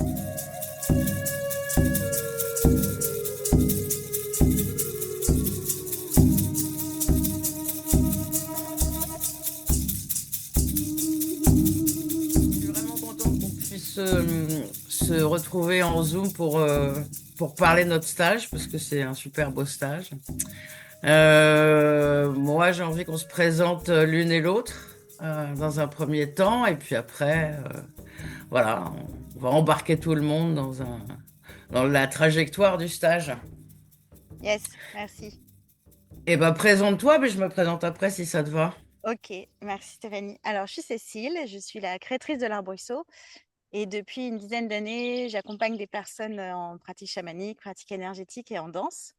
Je suis vraiment contente qu'on puisse se retrouver en Zoom pour parler de notre stage, parce que c'est un super beau stage. Moi, j'ai envie qu'on se présente l'une et l'autre dans un premier temps, et puis après, voilà, on va embarquer tout le monde dans la trajectoire du stage. Yes, merci. Et ben, présente-toi, mais je me présente après si ça te va. Ok, merci Stéphanie. Alors, je suis Cécile, je suis la créatrice de l'Arbrisseau et depuis une dizaine d'années, j'accompagne des personnes en pratique chamanique, pratique énergétique et en danse.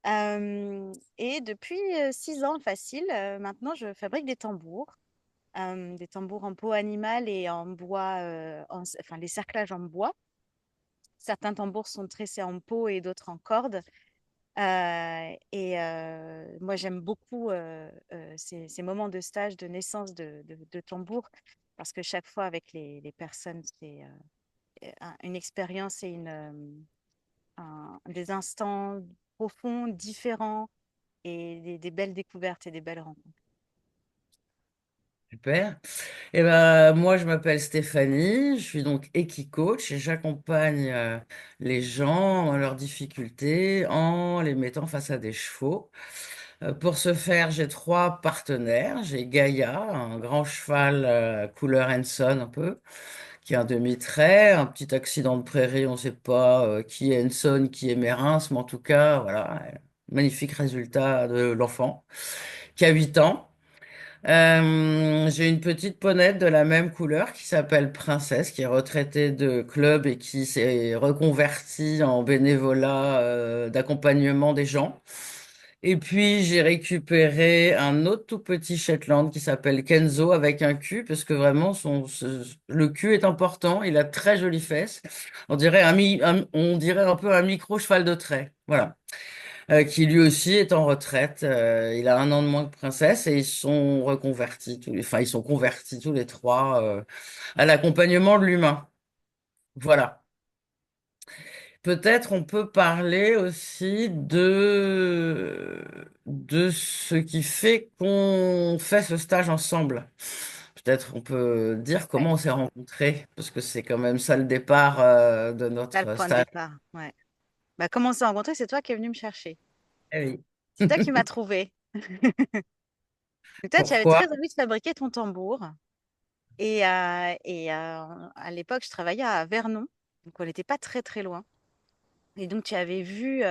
Et depuis 6 ans facile, maintenant, je fabrique des tambours en peau animale et en bois, enfin les cerclages en bois. Certains tambours sont tressés en peau et d'autres en corde. Moi, j'aime beaucoup ces moments de stage, de naissance de tambour, parce que chaque fois avec les personnes, c'est une expérience et des instants profonds, différents, et des belles découvertes et des belles rencontres. Super. Et ben, moi, je m'appelle Stéphanie, je suis donc Equi-coach et j'accompagne les gens dans leurs difficultés en les mettant face à des chevaux. Pour ce faire, j'ai trois partenaires. J'ai Gaïa, un grand cheval couleur Henson un peu, qui est un demi-trait, un petit accident de prairie, on ne sait pas qui est Henson, qui est Mérins, mais en tout cas, voilà, magnifique résultat de l'enfant, qui a 8 ans. J'ai une petite ponette de la même couleur qui s'appelle Princesse, qui est retraitée de club et qui s'est reconvertie en bénévolat d'accompagnement des gens. Et puis j'ai récupéré un autre tout petit Shetland qui s'appelle Kenzo avec un cul, parce que vraiment le cul est important. Il a de très jolies fesses. On dirait un peu un micro cheval de trait. Voilà, qui lui aussi est en retraite. Il a 1 an de moins que Princesse et ils sont reconvertis, enfin ils sont convertis tous les trois à l'accompagnement de l'humain. Voilà. Peut-être on peut parler aussi de ce qui fait qu'on fait ce stage ensemble. Peut-être on peut dire Ouais, comment on s'est rencontrés, parce que c'est quand même ça le départ de là, le notre point de stage. départ. Ouais. Bah, comment on s'est rencontrés? C'est toi qui es venu me chercher. Eh C'est toi oui. qui m'as trouvé. Et toi, tu avais Pourquoi? très envie de fabriquer ton tambour. À l'époque, je travaillais à Vernon, donc on n'était pas très très loin. Et donc, tu avais vu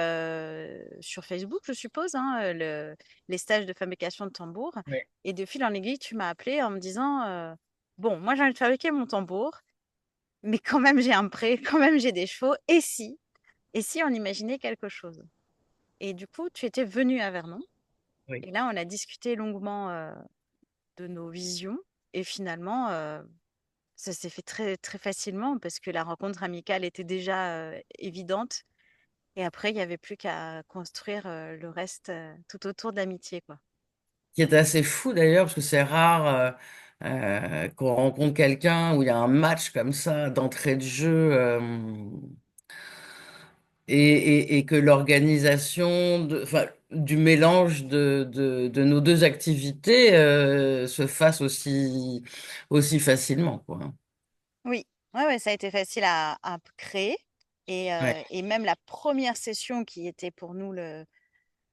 sur Facebook, je suppose, hein, les stages de fabrication de tambours. Oui. Et de fil en aiguille, tu m'as appelé en me disant bon, moi j'ai envie de fabriquer mon tambour, mais quand même j'ai un pré, quand même j'ai des chevaux. Et si on imaginait quelque chose? Et du coup, tu étais venu à Vernon. Oui. Et là, on a discuté longuement de nos visions. Et finalement, ça s'est fait très, très facilement parce que la rencontre amicale était déjà évidente. Et après, il n'y avait plus qu'à construire le reste tout autour de l'amitié, quoi. Qui est assez fou d'ailleurs, parce que c'est rare qu'on rencontre quelqu'un où il y a un match comme ça d'entrée de jeu et que l'organisation enfin, du mélange de nos deux activités se fasse aussi facilement, quoi. Oui, ouais, ouais, ça a été facile à créer. Ouais. Et même la première session qui était pour nous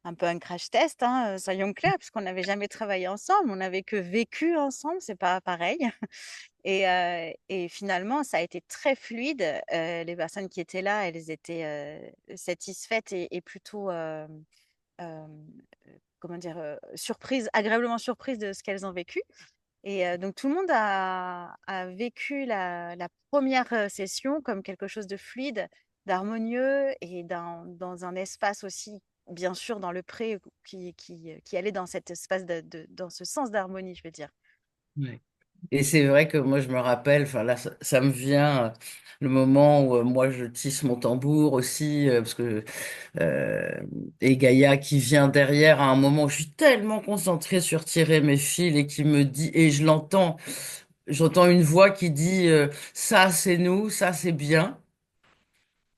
un peu un crash test, hein, soyons clairs, puisqu'on n'avait jamais travaillé ensemble, on n'avait que vécu ensemble, c'est pas pareil. Et finalement, ça a été très fluide. Les personnes qui étaient là, elles étaient satisfaites et plutôt, euh, comment dire, surprises, agréablement surprises de ce qu'elles ont vécu. Donc tout le monde a vécu la première session comme quelque chose de fluide, d'harmonieux et dans un espace aussi, bien sûr, dans le pré qui allait dans cet espace dans ce sens d'harmonie, je veux dire. Ouais. Et c'est vrai que moi je me rappelle, enfin là ça me vient le moment où moi je tisse mon tambour aussi, parce que et Gaïa qui vient derrière à un moment où je suis tellement concentrée sur tirer mes fils et qui me dit, et j'entends une voix qui dit ça c'est nous, ça c'est bien.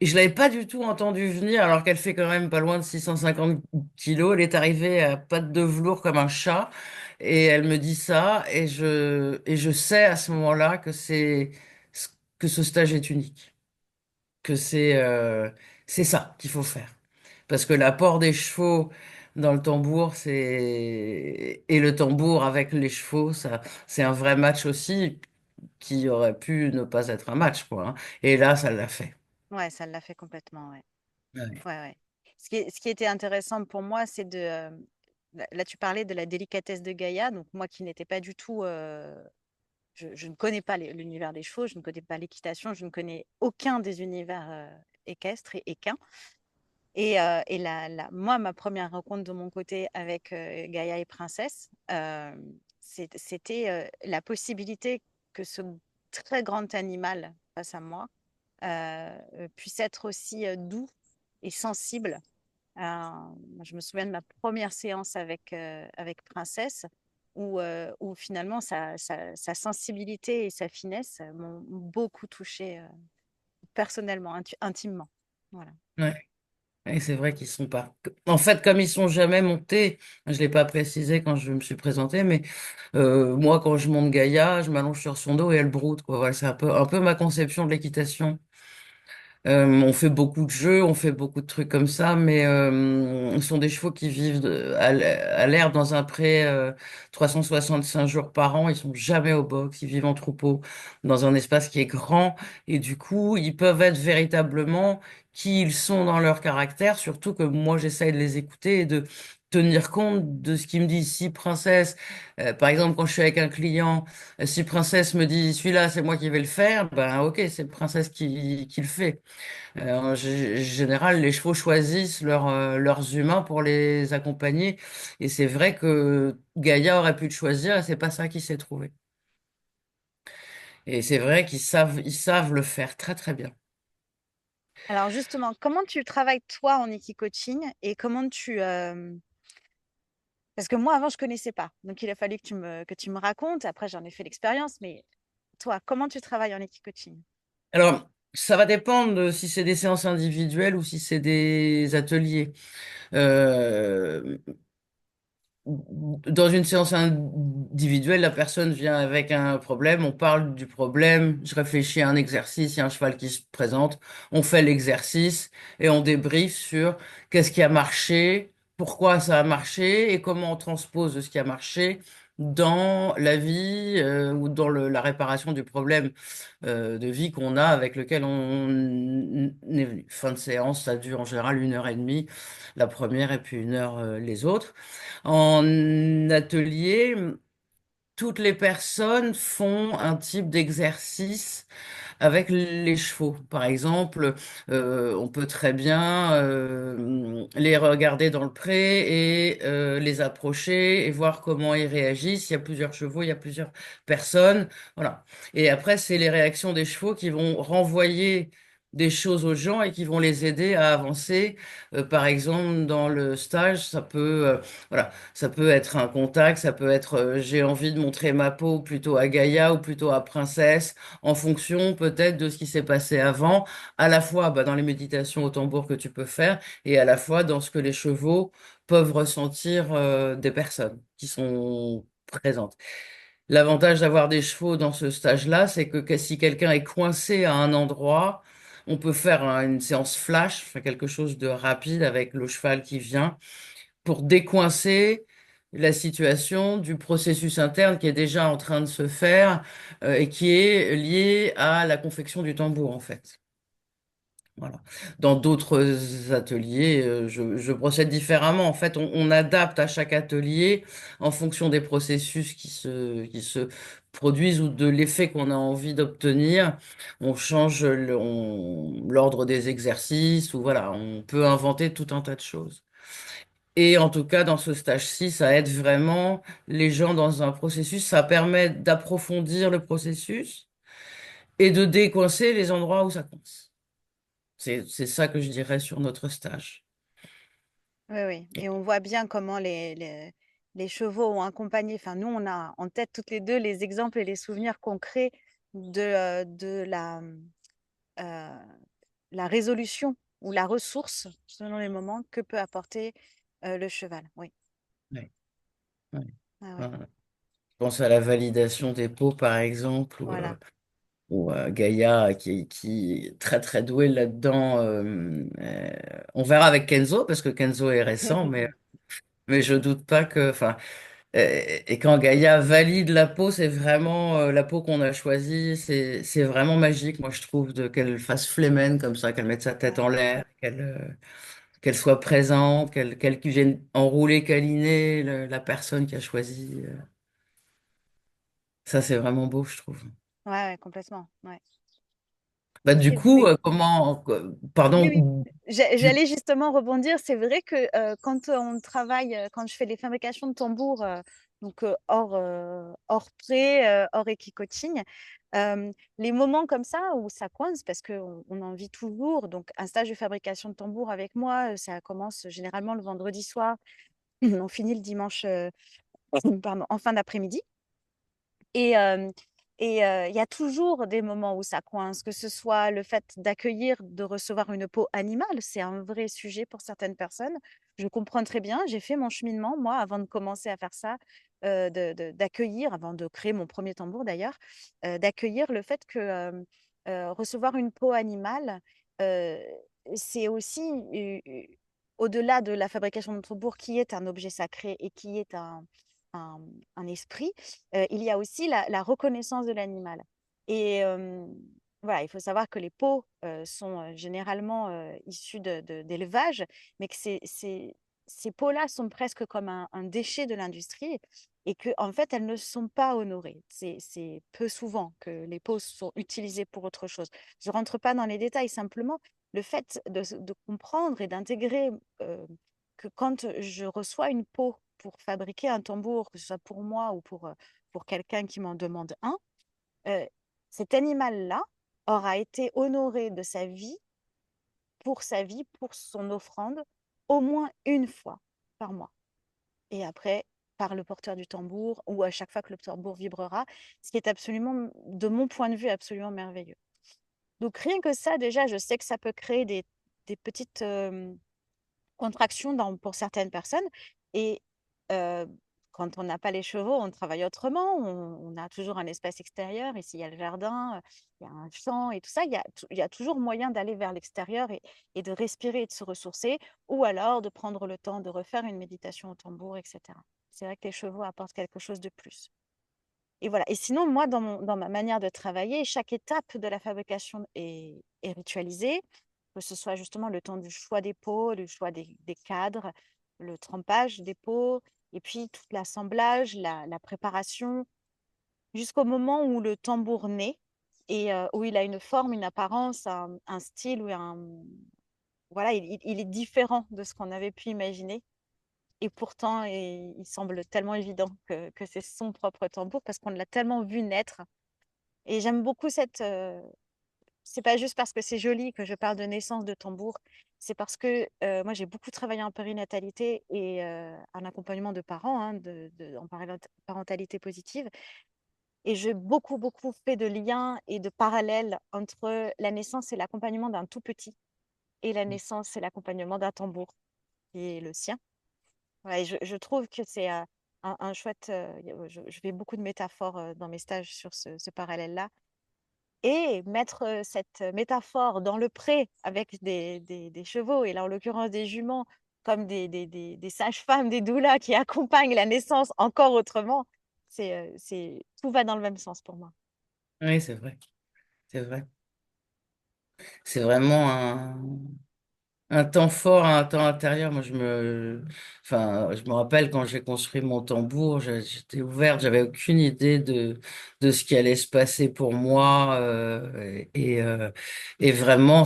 Et je l'avais pas du tout entendu venir, alors qu'elle fait quand même pas loin de 650 kilos. Elle est arrivée à pattes de velours comme un chat, et elle me dit ça, et je sais à ce moment-là que ce stage est unique, que c'est ça qu'il faut faire. Parce que l'apport des chevaux dans le tambour, et le tambour avec les chevaux, ça, c'est un vrai match aussi qui aurait pu ne pas être un match, quoi, hein. Et là, ça l'a fait. Ouais, ça l'a fait complètement, ouais. Ouais. Ouais, ouais. Ce qui était intéressant pour moi, c'est de là, tu parlais de la délicatesse de Gaïa, donc moi qui n'étais pas du tout je ne connais pas l'univers des chevaux, je ne connais pas l'équitation, je ne connais aucun des univers équestres et équins. Et moi, ma première rencontre de mon côté avec Gaïa et Princesse, c'était la possibilité que ce très grand animal face à moi puisse être aussi doux et sensible. Je me souviens de ma première séance avec Princesse, où finalement sa sensibilité et sa finesse m'ont beaucoup touchée personnellement, intimement. Voilà. Ouais. Et c'est vrai qu'ils sont pas. En fait, comme ils sont jamais montés, je l'ai pas précisé quand je me suis présentée, mais moi, quand je monte Gaïa, je m'allonge sur son dos et elle broute, quoi. Voilà, c'est un peu ma conception de l'équitation. On fait beaucoup de jeux, on fait beaucoup de trucs comme ça, mais ce sont des chevaux qui vivent à l'herbe dans un pré 365 jours par an. Ils sont jamais au box, ils vivent en troupeau dans un espace qui est grand et du coup, ils peuvent être véritablement qui ils sont dans leur caractère. Surtout que moi, j'essaye de les écouter et de tenir compte de ce qu'ils me disent. Si Princesse, par exemple, quand je suis avec un client, si Princesse me dit celui-là, c'est moi qui vais le faire, ben ok, c'est Princesse qui le fait. En général, les chevaux choisissent leurs humains pour les accompagner. Et c'est vrai que Gaïa aurait pu le choisir et c'est pas ça qui s'est trouvé. Et c'est vrai ils savent le faire très très bien. Alors justement, comment tu travailles toi en coaching et comment parce que moi avant je connaissais pas, donc il a fallu que tu me racontes. Après j'en ai fait l'expérience, mais toi, comment tu travailles en coaching? Alors, ça va dépendre de si c'est des séances individuelles ou si c'est des ateliers. Euh, Dans une séance individuelle, la personne vient avec un problème, on parle du problème, je réfléchis à un exercice, il y a un cheval qui se présente, on fait l'exercice et on débriefe sur qu'est-ce qui a marché, pourquoi ça a marché et comment on transpose ce qui a marché dans la vie ou dans la réparation du problème de vie qu'on a avec lequel on est venu. Fin de séance, ça dure en général 1 heure et demie, la première et puis 1 heure les autres. En atelier, toutes les personnes font un type d'exercice avec les chevaux. Par exemple, on peut très bien les regarder dans le pré et les approcher et voir comment ils réagissent. Il y a plusieurs chevaux, il y a plusieurs personnes. Voilà. Et après, c'est les réactions des chevaux qui vont renvoyer des choses aux gens et qui vont les aider à avancer. Par exemple, dans le stage, voilà, ça peut être un contact, ça peut être j'ai envie de montrer ma peau plutôt à Gaïa ou plutôt à Princesse en fonction peut-être de ce qui s'est passé avant, à la fois bah, dans les méditations au tambour que tu peux faire et à la fois dans ce que les chevaux peuvent ressentir des personnes qui sont présentes. L'avantage d'avoir des chevaux dans ce stage-là, c'est que si quelqu'un est coincé à un endroit, on peut faire une séance flash, faire quelque chose de rapide avec le cheval qui vient pour décoincer la situation du processus interne qui est déjà en train de se faire et qui est lié à la confection du tambour en fait. Voilà. Dans d'autres ateliers, je procède différemment. En fait, on adapte à chaque atelier en fonction des processus qui se produisent ou de l'effet qu'on a envie d'obtenir. On change l'ordre des exercices ou voilà, on peut inventer tout un tas de choses. Et en tout cas, dans ce stage-ci, ça aide vraiment les gens dans un processus. Ça permet d'approfondir le processus et de décoincer les endroits où ça coince. C'est ça que je dirais sur notre stage. Oui, oui. Et on voit bien comment les chevaux ont accompagné. Enfin, nous, on a en tête toutes les deux les exemples et les souvenirs concrets de la, euh, la résolution ou la ressource, selon les moments, que peut apporter le cheval. Oui, Ouais, ouais. ah ouais, Enfin, je pense à la validation des pots, par exemple, voilà. ou Gaïa qui est très très douée là-dedans. On verra avec Kenzo, parce que Kenzo est récent, mais je doute pas que. Enfin, et quand Gaïa valide la peau, c'est vraiment la peau qu'on a choisie. C'est vraiment magique, moi, je trouve, qu'elle fasse flémène comme ça, qu'elle mette sa tête Ouais. en l'air, qu'elle soit présente, qu'elle vienne enrouler, câliner la personne qui a choisi. Ça, c'est vraiment beau, je trouve. Ouais, ouais, complètement. Ouais. Bah, du C'est coup, vrai. Oui, oui. pardon, J'allais justement rebondir. C'est vrai que quand on travaille, quand je fais les fabrications de tambours, donc hors pré, hors équi-coaching, les moments comme ça où ça coince, parce qu'on en vit toujours, donc un stage de fabrication de tambours avec moi, ça commence généralement le vendredi soir, on finit le dimanche, pardon, en fin d'après-midi. Et il y a toujours des moments où ça coince, que ce soit le fait d'accueillir, de recevoir une peau animale, c'est un vrai sujet pour certaines personnes. Je comprends très bien, j'ai fait mon cheminement, moi, avant de commencer à faire ça, d'accueillir, avant de créer mon premier tambour d'ailleurs, d'accueillir le fait que recevoir une peau animale, euh, c'est aussi, au-delà de la fabrication de tambour, qui est un objet sacré et qui est un, un esprit, il y a aussi la reconnaissance de l'animal. Et voilà, il faut savoir que les peaux sont généralement issues d'élevage, mais que ces peaux-là sont presque comme un déchet de l'industrie et que en fait, elles ne sont pas honorées. C'est peu souvent que les peaux sont utilisées pour autre chose. Je ne rentre pas dans les détails, simplement le fait de comprendre et d'intégrer que quand je reçois une peau pour fabriquer un tambour, que ce soit pour moi ou pour quelqu'un qui m'en demande un, euh, cet animal-là aura été honoré de sa vie, pour son offrande, au moins une fois par mois. Et après, par le porteur du tambour ou à chaque fois que le tambour vibrera, ce qui est absolument, de mon point de vue, absolument merveilleux. Donc rien que ça, déjà, je sais que ça peut créer des petites contraction pour certaines personnes. Et euh, quand on n'a pas les chevaux, on travaille autrement. On a toujours un espace extérieur. Ici, il y a le jardin, il y a un champ et tout ça. Il y a toujours moyen d'aller vers l'extérieur et de respirer et de se ressourcer, ou alors de prendre le temps de refaire une méditation au tambour, etc. C'est vrai que les chevaux apportent quelque chose de plus. Et voilà. Et sinon, moi, dans ma manière de travailler, chaque étape de la fabrication est ritualisée, que ce soit justement le temps du choix des pots, le choix des cadres, le trempage des pots, et puis tout l'assemblage, la préparation, jusqu'au moment où le tambour naît et où il a une forme, une apparence, un style ou voilà, il est différent de ce qu'on avait pu imaginer. Et pourtant, il semble tellement évident que c'est son propre tambour parce qu'on l'a tellement vu naître. Et j'aime beaucoup c'est pas juste parce que c'est joli que je parle de naissance de tambour, c'est parce que moi j'ai beaucoup travaillé en périnatalité et en accompagnement de parents, hein, en parentalité positive. Et j'ai beaucoup, beaucoup fait de liens et de parallèles entre la naissance et l'accompagnement d'un tout petit et la naissance et l'accompagnement d'un tambour, qui est le sien. Ouais, je trouve que c'est un chouette. Je fais beaucoup de métaphores dans mes stages sur ce parallèle-là. Et mettre cette métaphore dans le pré avec des chevaux, et là en l'occurrence des juments, comme des sages-femmes, des doulas qui accompagnent la naissance encore autrement, tout va dans le même sens pour moi. oui, c'est vrai, c'est vrai. C'est vraiment un temps fort, un temps intérieur. Enfin, je me rappelle quand j'ai construit mon tambour, j'étais ouverte, j'avais aucune idée de ce qui allait se passer pour moi. Et vraiment,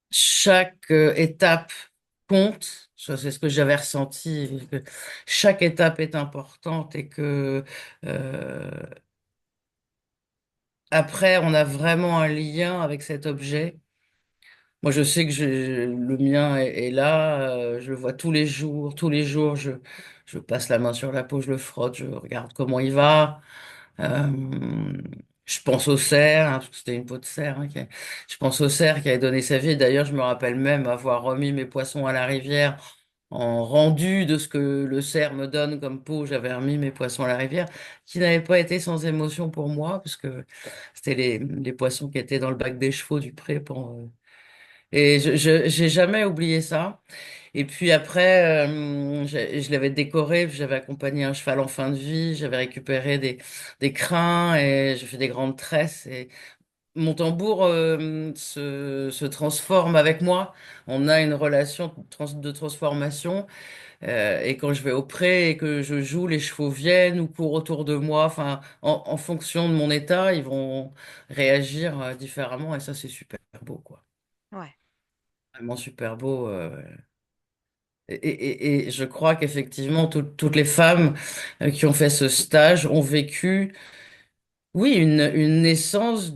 chaque étape compte. Ça, c'est ce que j'avais ressenti, que chaque étape est importante et que euh, après, on a vraiment un lien avec cet objet. Moi, je sais que le mien est là, je le vois tous les jours, je passe la main sur la peau, je le frotte, je regarde comment il va. Euh, Je pense au cerf, hein, parce que c'était une peau de cerf. Je pense au cerf qui avait donné sa vie. D'ailleurs, je me rappelle même avoir remis mes poissons à la rivière en rendu de ce que le cerf me donne comme peau. J'avais remis mes poissons à la rivière, qui n'avaient pas été sans émotion pour moi, parce que c'était les poissons qui étaient dans le bac des chevaux du pré. Et j'ai jamais oublié ça. Et puis après, je l'avais décoré, puis j'avais accompagné un cheval en fin de vie, j'avais récupéré des crins et j'ai fait des grandes tresses. Et mon tambour se transforme avec moi. On a une relation de transformation. Et quand je vais au pré et que je joue, les chevaux viennent ou courent autour de moi. Enfin, en fonction de mon état, ils vont réagir différemment. Et ça, c'est super beau, quoi. Ouais, Vraiment super beau. Et je crois qu'effectivement, toutes les femmes qui ont fait ce stage ont vécu, oui, une naissance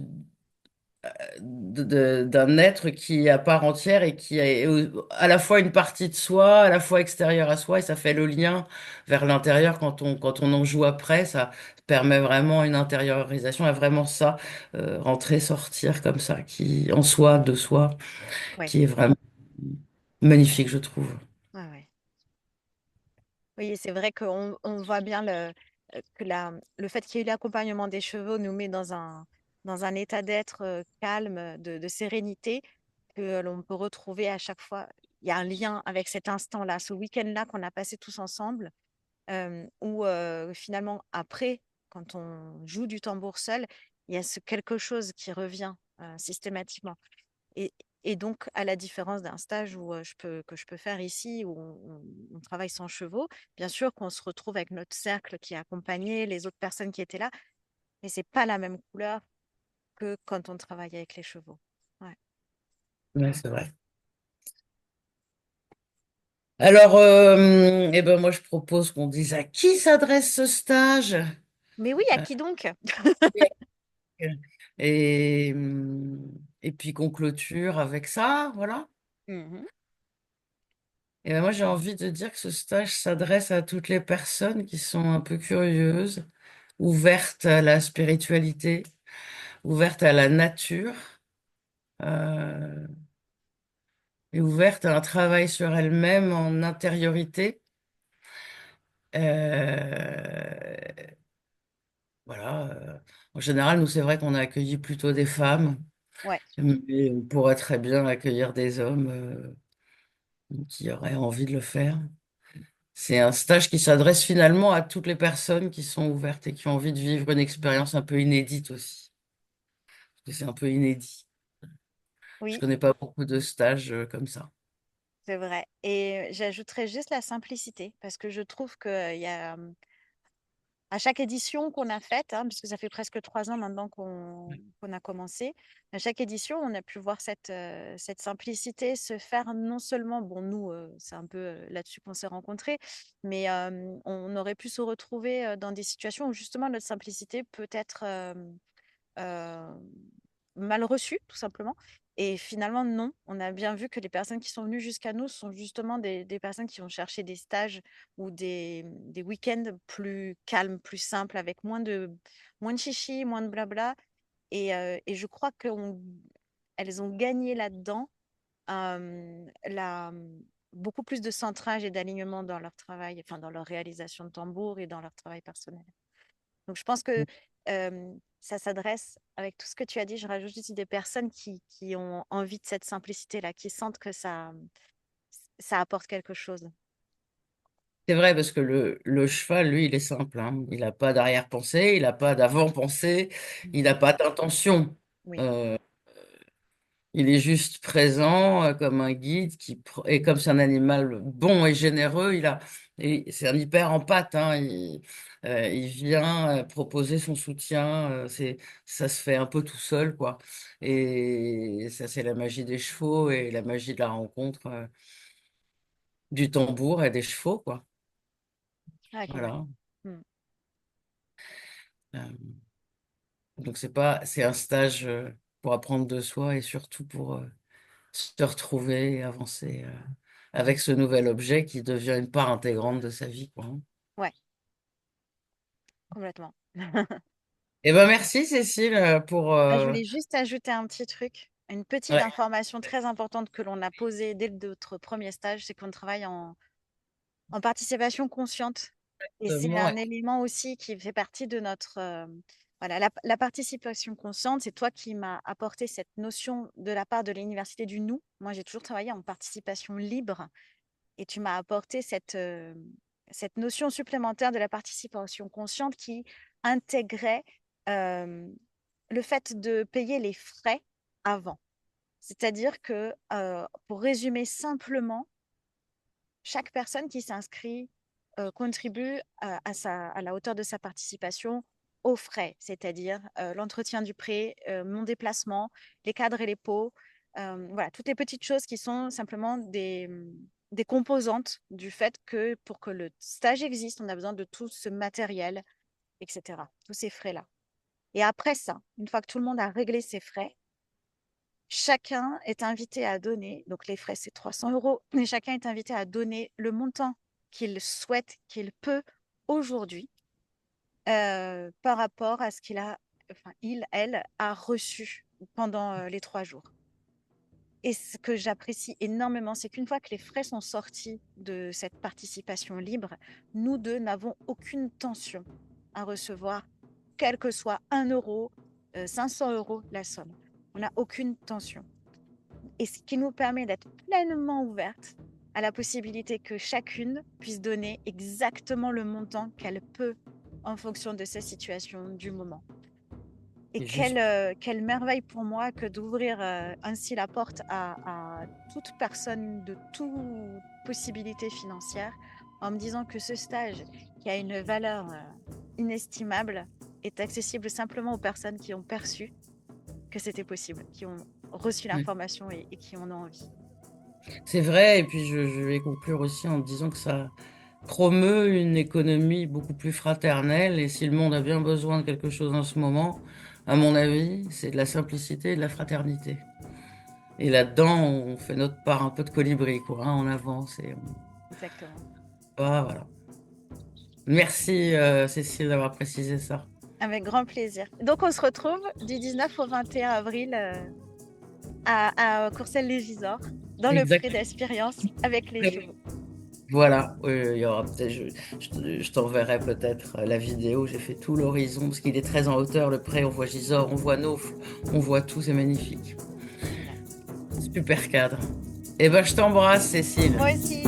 d'un être qui est à part entière et qui est à la fois une partie de soi, à la fois extérieure à soi, et ça fait le lien vers l'intérieur quand on en joue après. Ça permet vraiment une intériorisation, et vraiment ça, rentrer, sortir comme ça, qui en soi, de soi, ouais, qui est vraiment magnifique, je trouve. ouais, ouais. Oui, c'est vrai qu'on voit bien que le fait qu'il y ait eu l'accompagnement des chevaux nous met dans un état d'être calme, de sérénité, que l'on peut retrouver à chaque fois. Il y a un lien avec cet instant-là, ce week-end-là qu'on a passé tous ensemble, où finalement, après, quand on joue du tambour seul, il y a ce quelque chose qui revient systématiquement. Et, et donc, à la différence d'un stage que je peux faire ici, où on travaille sans chevaux, bien sûr qu'on se retrouve avec notre cercle qui est accompagné, les autres personnes qui étaient là, mais c'est pas la même couleur que quand on travaille avec les chevaux. Ouais. Ouais, c'est vrai. Alors, eh ben moi, je propose qu'on dise à qui s'adresse ce stage. Mais oui, à Euh, qui donc? et, et puis qu'on clôture avec ça, voilà. Mhm. Et ben moi, j'ai envie de dire que ce stage s'adresse à toutes les personnes qui sont un peu curieuses, ouvertes à la spiritualité, ouvertes à la nature, euh, et ouvertes à un travail sur elles-mêmes en intériorité. Euh, voilà. En général, nous, c'est vrai qu'on a accueilli plutôt des femmes. Ouais, Mais on pourrait très bien accueillir des hommes qui auraient envie de le faire. C'est un stage qui s'adresse finalement à toutes les personnes qui sont ouvertes et qui ont envie de vivre une expérience un peu inédite aussi. Parce que c'est un peu inédit. Je oui, connais pas beaucoup de stages comme ça. c'est vrai. Et j'ajouterais juste la simplicité, parce que je trouve qu'il y a à chaque édition qu'on a faite, hein, puisque ça fait presque 3 ans maintenant qu'on a commencé, à chaque édition, on a pu voir cette simplicité se faire non seulement, bon, nous, c'est un peu là-dessus qu'on s'est rencontrés, mais on aurait pu se retrouver dans des situations où justement notre simplicité peut être euh, mal reçu, tout simplement. Et finalement, non. On a bien vu que les personnes qui sont venues jusqu'à nous sont justement des personnes qui ont cherché des stages ou des week-ends plus calmes, plus simples, avec moins de chichi, moins de blabla. Et je crois qu'elles ont gagné là-dedans beaucoup plus de centrage et d'alignement dans leur travail, enfin dans leur réalisation de tambour et dans leur travail personnel. Donc, je pense que ça s'adresse, avec tout ce que tu as dit, je rajoute aussi des personnes qui ont envie de cette simplicité-là, qui sentent que ça apporte quelque chose. C'est vrai parce que le cheval, lui, il est simple, hein. Il n'a pas d'arrière-pensée, il n'a pas d'avant-pensée, il n'a pas d'intention. Oui, Euh, Il est juste présent comme un guide et comme c'est un animal bon et généreux, et c'est un hyper empathe, hein, il vient proposer son soutien, ça se fait un peu tout seul, quoi. Et ça, c'est la magie des chevaux et la magie de la rencontre du tambour et des chevaux, quoi. ah, Voilà. complètement. Mm. Euh, donc c'est un stage pour apprendre de soi et surtout pour se retrouver et avancer avec ce nouvel objet qui devient une part intégrante de sa vie, quoi, hein. Ouais, complètement. Eh ben, merci Cécile pour... Ah, je voulais juste ajouter un petit truc, une petite Ouais, information très importante que l'on a posée dès notre premier stage, c'est qu'on travaille en participation consciente. Et c'est exactement, ouais. un élément aussi qui fait partie de notre... voilà, la participation consciente, c'est toi qui m'as apporté cette notion de la part de l'Université du nous. Moi, j'ai toujours travaillé en participation libre et tu m'as apporté cette notion supplémentaire de la participation consciente qui intégrait euh, le fait de payer les frais avant. C'est-à-dire que, pour résumer simplement, chaque personne qui s'inscrit contribue à la hauteur de sa participation aux frais, c'est-à-dire l'entretien du prêt, mon déplacement, les cadres et les pots, voilà, toutes les petites choses qui sont simplement des composantes du fait que pour que le stage existe, on a besoin de tout ce matériel, etc., tous ces frais-là. Et après ça, une fois que tout le monde a réglé ses frais, chacun est invité à donner, donc les frais c'est 300 euros, mais chacun est invité à donner le montant qu'il souhaite, qu'il peut aujourd'hui par rapport à ce qu'il a, enfin il, elle, a reçu pendant les 3 jours. Et ce que j'apprécie énormément, c'est qu'une fois que les frais sont sortis de cette participation libre, nous deux n'avons aucune tension à recevoir, quel que soit 1 euro, 500 euros la somme. On n'a aucune tension. Et ce qui nous permet d'être pleinement ouvertes à la possibilité que chacune puisse donner exactement le montant qu'elle peut en fonction de sa situation du moment. Et Et juste, quelle merveille pour moi que d'ouvrir ainsi la porte à toute personne de toute possibilité financière en me disant que ce stage qui a une valeur inestimable est accessible simplement aux personnes qui ont perçu que c'était possible, qui ont reçu ouais. l'information et qui en ont envie. C'est vrai, et puis je vais conclure aussi en disant que ça promeut une économie beaucoup plus fraternelle, et si le monde a bien besoin de quelque chose en ce moment, à mon avis, c'est de la simplicité et de la fraternité. Et là-dedans, on fait notre part un peu de colibri, quoi, hein, on avance et Exactement. voilà. Merci Cécile d'avoir précisé ça. Avec grand plaisir. Donc, on se retrouve du 19 au 21 avril à Courcelles-les-Gisors, dans le pré Exact. d'Espérience avec les chevaux. Voilà, il y aura peut-être, je t'enverrai peut-être la vidéo. J'ai fait tout l'horizon parce qu'il est très en hauteur, le pré. On voit Gisors, on voit Naufle, on voit tout, c'est magnifique. Génial. Super cadre. Eh ben, je t'embrasse, Cécile. Moi aussi.